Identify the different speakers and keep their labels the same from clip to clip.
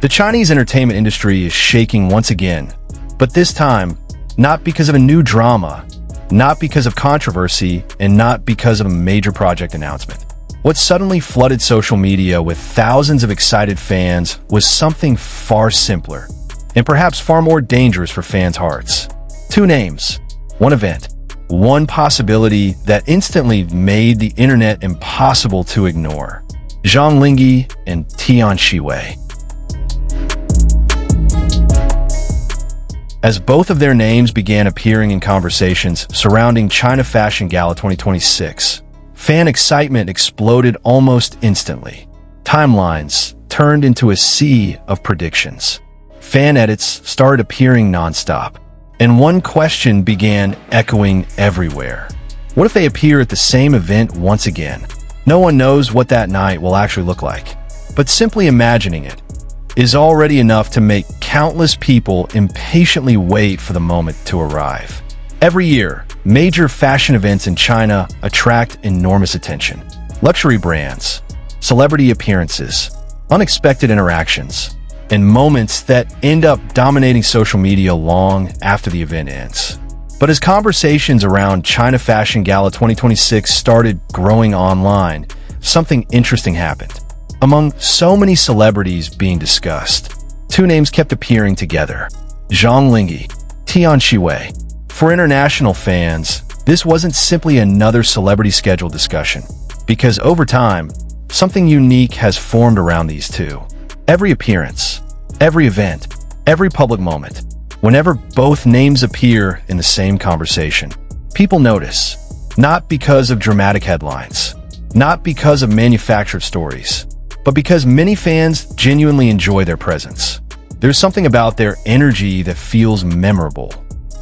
Speaker 1: The Chinese entertainment industry is shaking once again, but this time, not because of a new drama, not because of controversy, and not because of a major project announcement. What suddenly flooded social media with thousands of excited fans was something far simpler, and perhaps far more dangerous for fans' hearts. Two names, one event, one possibility that instantly made the internet impossible to ignore. Zhang Linghe and Tian Xiwei. As both of their names began appearing in conversations surrounding China Fashion Gala 2026, fan excitement exploded almost instantly. Timelines turned into a sea of predictions. Fan edits started appearing nonstop, and one question began echoing everywhere. What if they appear at the same event once again? No one knows what that night will actually look like, but simply imagining it is already enough to make countless people impatiently wait for the moment to arrive. Every year, major fashion events in China attract enormous attention. Luxury brands, celebrity appearances, unexpected interactions, and moments that end up dominating social media long after the event ends. But as conversations around China Fashion Gala 2026 started growing online, something interesting happened. Among so many celebrities being discussed, two names kept appearing together: Zhang Linghe, Tian Xiwei. For international fans, this wasn't simply another celebrity schedule discussion, because over time, something unique has formed around these two. Every appearance, every event, every public moment, whenever both names appear in the same conversation, people notice, not because of dramatic headlines, not because of manufactured stories, but because many fans genuinely enjoy their presence. There's something about their energy that feels memorable,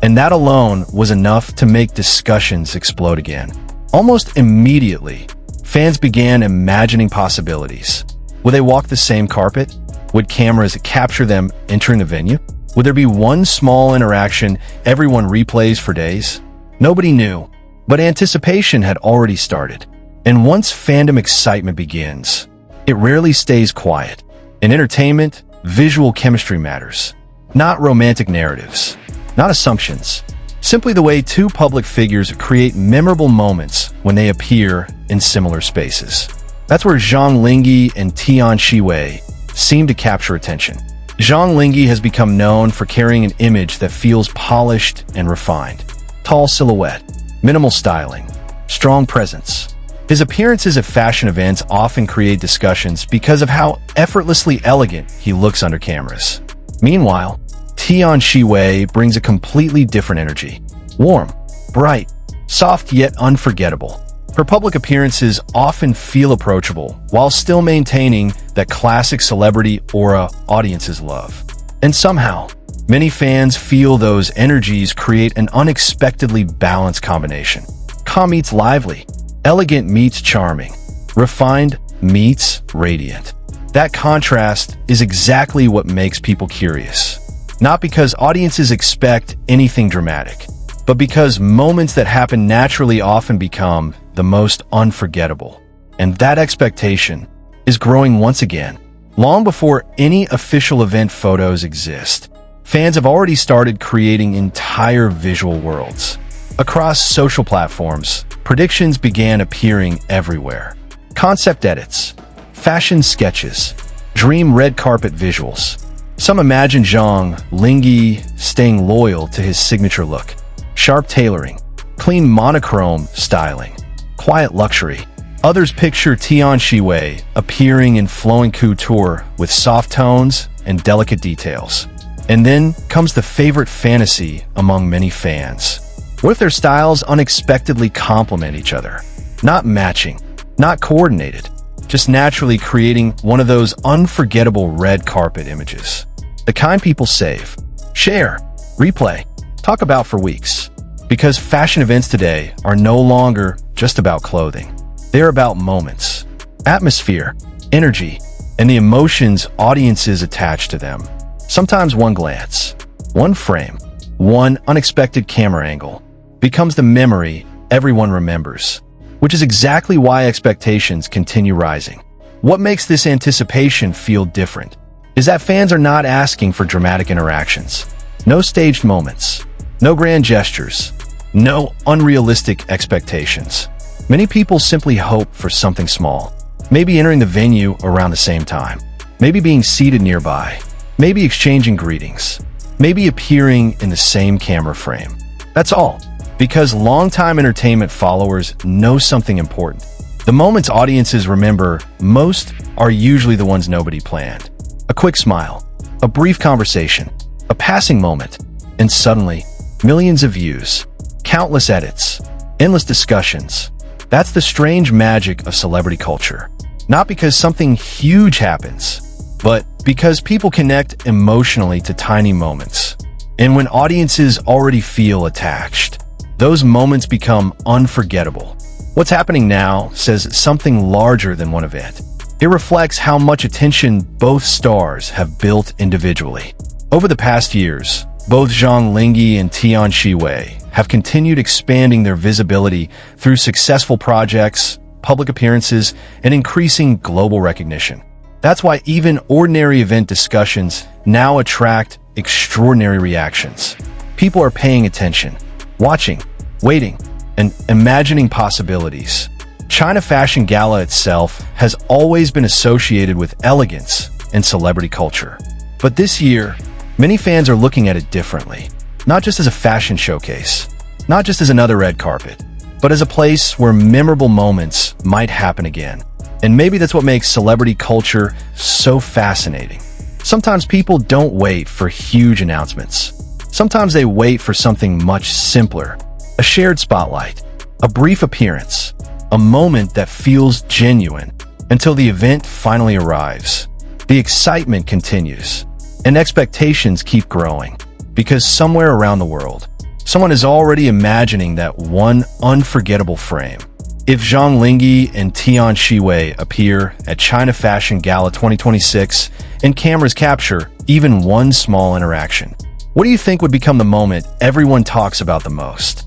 Speaker 1: and that alone was enough to make discussions explode again. Almost immediately, fans began imagining possibilities. Would they walk the same carpet? Would cameras capture them entering the venue? Would there be one small interaction everyone replays for days? Nobody knew, but anticipation had already started. And once fandom excitement begins, it rarely stays quiet. In entertainment, visual chemistry matters. Not romantic narratives, not assumptions. Simply the way two public figures create memorable moments when they appear in similar spaces. That's where Zhang Linghe and Tian Xiwei seem to capture attention. Zhang Linghe has become known for carrying an image that feels polished and refined. Tall silhouette, minimal styling, strong presence. His appearances at fashion events often create discussions because of how effortlessly elegant he looks under cameras. Meanwhile, Tian Xiwei brings a completely different energy. Warm, bright, soft yet unforgettable. Her public appearances often feel approachable while still maintaining that classic celebrity aura audiences love. And somehow, many fans feel those energies create an unexpectedly balanced combination. Calm meets lively. Elegant meets charming, refined meets radiant. That contrast is exactly what makes people curious. Not because audiences expect anything dramatic, but because moments that happen naturally often become the most unforgettable. And that expectation is growing once again. Long before any official event photos exist, fans have already started creating entire visual worlds. Across social platforms, predictions began appearing everywhere. Concept edits, fashion sketches, dream red carpet visuals. Some imagine Zhang Linghe staying loyal to his signature look. Sharp tailoring, clean monochrome styling, quiet luxury. Others picture Tian Xiwei appearing in flowing couture with soft tones and delicate details. And then comes the favorite fantasy among many fans. What if their styles unexpectedly complement each other? Not matching, not coordinated, just naturally creating one of those unforgettable red carpet images. The kind people save, share, replay, talk about for weeks. Because fashion events today are no longer just about clothing. They're about moments, atmosphere, energy, and the emotions audiences attach to them. Sometimes one glance, one frame, one unexpected camera angle becomes the memory everyone remembers, which is exactly why expectations continue rising. What makes this anticipation feel different is that fans are not asking for dramatic interactions. No staged moments, no grand gestures, no unrealistic expectations. Many people simply hope for something small. Maybe entering the venue around the same time. Maybe being seated nearby. Maybe exchanging greetings. Maybe appearing in the same camera frame. That's all. Because longtime entertainment followers know something important. The moments audiences remember most are usually the ones nobody planned. A quick smile, a brief conversation, a passing moment, and suddenly, millions of views, countless edits, endless discussions. That's the strange magic of celebrity culture. Not because something huge happens, but because people connect emotionally to tiny moments. And when audiences already feel attached, those moments become unforgettable. What's happening now says something larger than one event. It reflects how much attention both stars have built individually. Over the past years, both Zhang Linghe and Tian Xiwei have continued expanding their visibility through successful projects, public appearances, and increasing global recognition. That's why even ordinary event discussions now attract extraordinary reactions. People are paying attention, watching, waiting, and imagining possibilities. China Fashion Gala itself has always been associated with elegance and celebrity culture. But this year, many fans are looking at it differently. Not just as a fashion showcase, not just as another red carpet, but as a place where memorable moments might happen again. And maybe that's what makes celebrity culture so fascinating. Sometimes people don't wait for huge announcements. Sometimes they wait for something much simpler. A shared spotlight, a brief appearance, a moment that feels genuine until the event finally arrives. The excitement continues, and expectations keep growing, because somewhere around the world, someone is already imagining that one unforgettable frame. If Zhang Linghe and Tian Xiwei appear at China Fashion Gala 2026 and cameras capture even one small interaction, what do you think would become the moment everyone talks about the most?